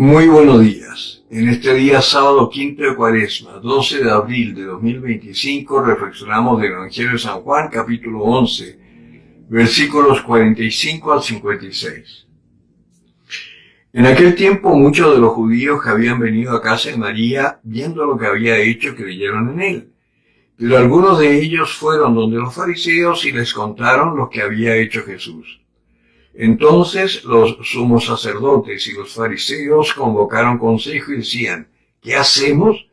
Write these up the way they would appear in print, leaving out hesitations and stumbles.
Muy buenos días. En este día sábado quinto de Cuaresma, 12 de abril de 2025, reflexionamos del Evangelio de San Juan, capítulo 11, versículos 45 al 56. En aquel tiempo muchos de los judíos que habían venido a casa de María, viendo lo que había hecho, creyeron en él. Pero algunos de ellos fueron donde los fariseos y les contaron lo que había hecho Jesús. Entonces los sumos sacerdotes y los fariseos convocaron consejo y decían: ¿qué hacemos?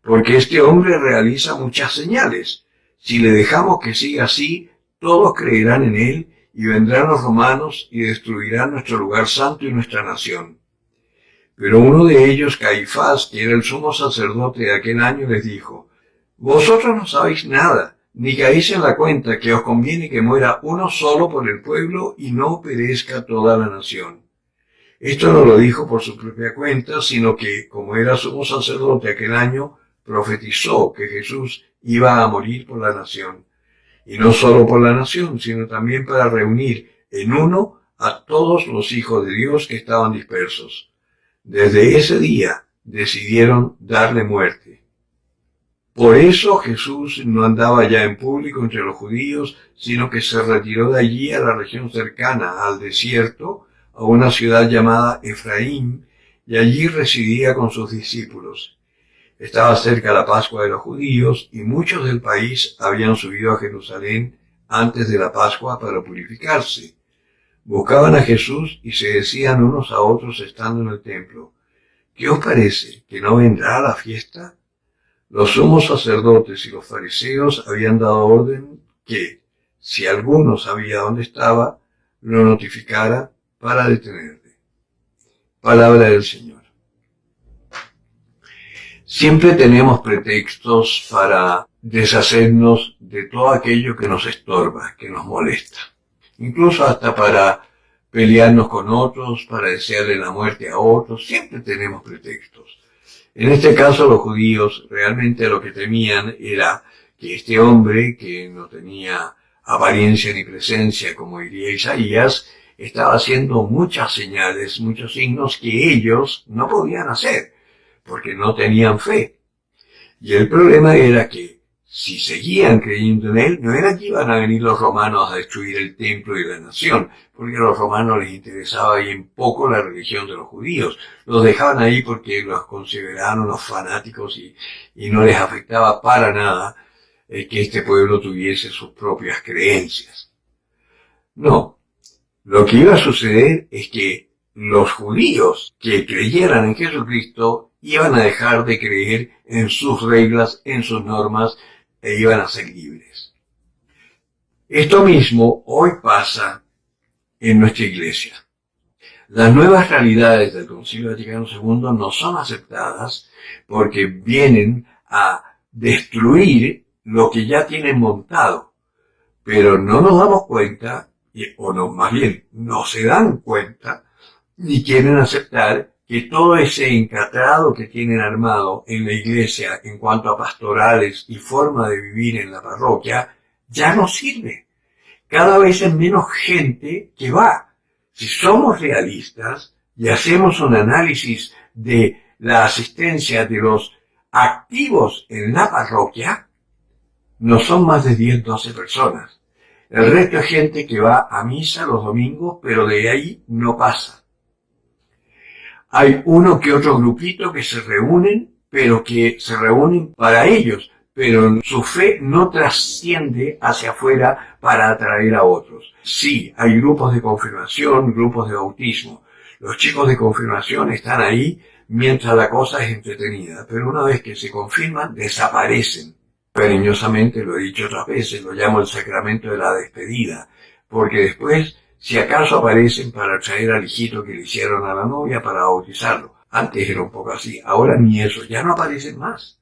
Porque este hombre realiza muchas señales. Si le dejamos que siga así, todos creerán en él, y vendrán los romanos y destruirán nuestro lugar santo y nuestra nación. Pero uno de ellos, Caifás, que era el sumo sacerdote de aquel año, les dijo: vosotros no sabéis nada, ni caéis en la cuenta que os conviene que muera uno solo por el pueblo y no perezca toda la nación. Esto no lo dijo por su propia cuenta, sino que, como era sumo sacerdote aquel año, profetizó que Jesús iba a morir por la nación. Y no solo por la nación, sino también para reunir en uno a todos los hijos de Dios que estaban dispersos. Desde ese día decidieron darle muerte. Por eso Jesús no andaba ya en público entre los judíos, sino que se retiró de allí a la región cercana, al desierto, a una ciudad llamada Efraín, y allí residía con sus discípulos. Estaba cerca la Pascua de los judíos, y muchos del país habían subido a Jerusalén antes de la Pascua para purificarse. Buscaban a Jesús y se decían unos a otros estando en el templo: ¿qué os parece? ¿Que no vendrá a la fiesta? Los sumos sacerdotes y los fariseos habían dado orden que, si alguno sabía dónde estaba, lo notificara para detenerle. Palabra del Señor. Siempre tenemos pretextos para deshacernos de todo aquello que nos estorba, que nos molesta. Incluso hasta para pelearnos con otros, para desearle la muerte a otros. Siempre tenemos pretextos. En este caso, los judíos realmente lo que temían era que este hombre, que no tenía apariencia ni presencia, como diría Isaías, estaba haciendo muchas señales, muchos signos que ellos no podían hacer, porque no tenían fe. Y el problema era que, si seguían creyendo en él, no era que iban a venir los romanos a destruir el templo y la nación, porque a los romanos les interesaba bien poco la religión de los judíos. Los dejaban ahí porque los consideraban unos fanáticos y no les afectaba para nada que este pueblo tuviese sus propias creencias. No, lo que iba a suceder es que los judíos que creyeran en Jesucristo iban a dejar de creer en sus reglas, en sus normas, e iban a ser libres. Esto mismo hoy pasa en nuestra iglesia. Las nuevas realidades del Concilio Vaticano II no son aceptadas porque vienen a destruir lo que ya tienen montado, pero no nos damos cuenta, o no, más bien, no se dan cuenta, ni quieren aceptar que todo ese encatrado que tienen armado en la iglesia en cuanto a pastorales y forma de vivir en la parroquia ya no sirve. Cada vez es menos gente que va. Si somos realistas y hacemos un análisis de la asistencia de los activos en la parroquia, no son más de 10, 12 personas. El resto es gente que va a misa los domingos, pero de ahí no pasa. Hay uno que otro grupito que se reúnen, pero que se reúnen para ellos, pero su fe no trasciende hacia afuera para atraer a otros. Sí, hay grupos de confirmación, grupos de bautismo. Los chicos de confirmación están ahí mientras la cosa es entretenida, pero una vez que se confirman, desaparecen. Cariñosamente, lo he dicho otras veces, lo llamo el sacramento de la despedida, porque después, si acaso aparecen para traer al hijito que le hicieron a la novia para bautizarlo. Antes era un poco así, ahora ni eso, ya no aparecen más.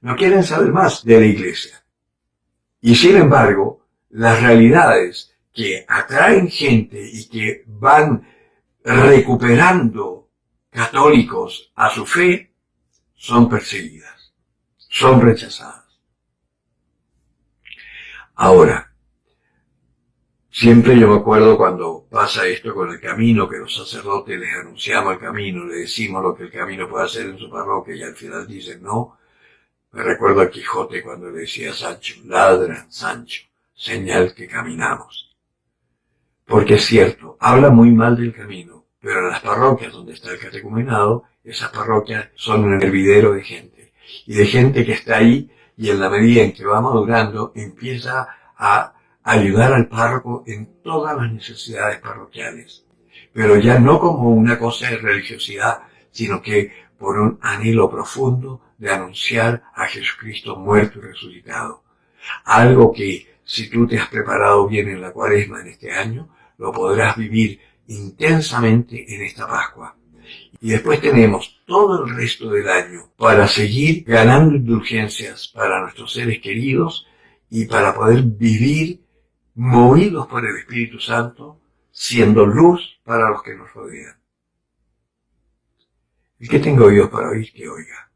No quieren saber más de la iglesia. Y sin embargo, las realidades que atraen gente y que van recuperando católicos a su fe son perseguidas, son rechazadas. Ahora, Siempre yo me acuerdo cuando pasa esto con el camino, que los sacerdotes les anunciamos el camino, le decimos lo que el camino puede hacer en su parroquia y al final dicen no. Me recuerdo a Quijote cuando le decía a Sancho, ladra, Sancho, señal que caminamos. Porque es cierto, habla muy mal del camino, pero en las parroquias donde está el catecumenado, esas parroquias son un hervidero de gente. Y de gente que está ahí y en la medida en que va madurando, empieza a ayudar al párroco en todas las necesidades parroquiales. Pero ya no como una cosa de religiosidad, sino que por un anhelo profundo de anunciar a Jesucristo muerto y resucitado. Algo que, si tú te has preparado bien en la Cuaresma en este año, lo podrás vivir intensamente en esta Pascua. Y después tenemos todo el resto del año para seguir ganando indulgencias para nuestros seres queridos y para poder vivir movidos por el Espíritu Santo, siendo luz para los que nos rodean. El que tenga oídos para oír, que oiga.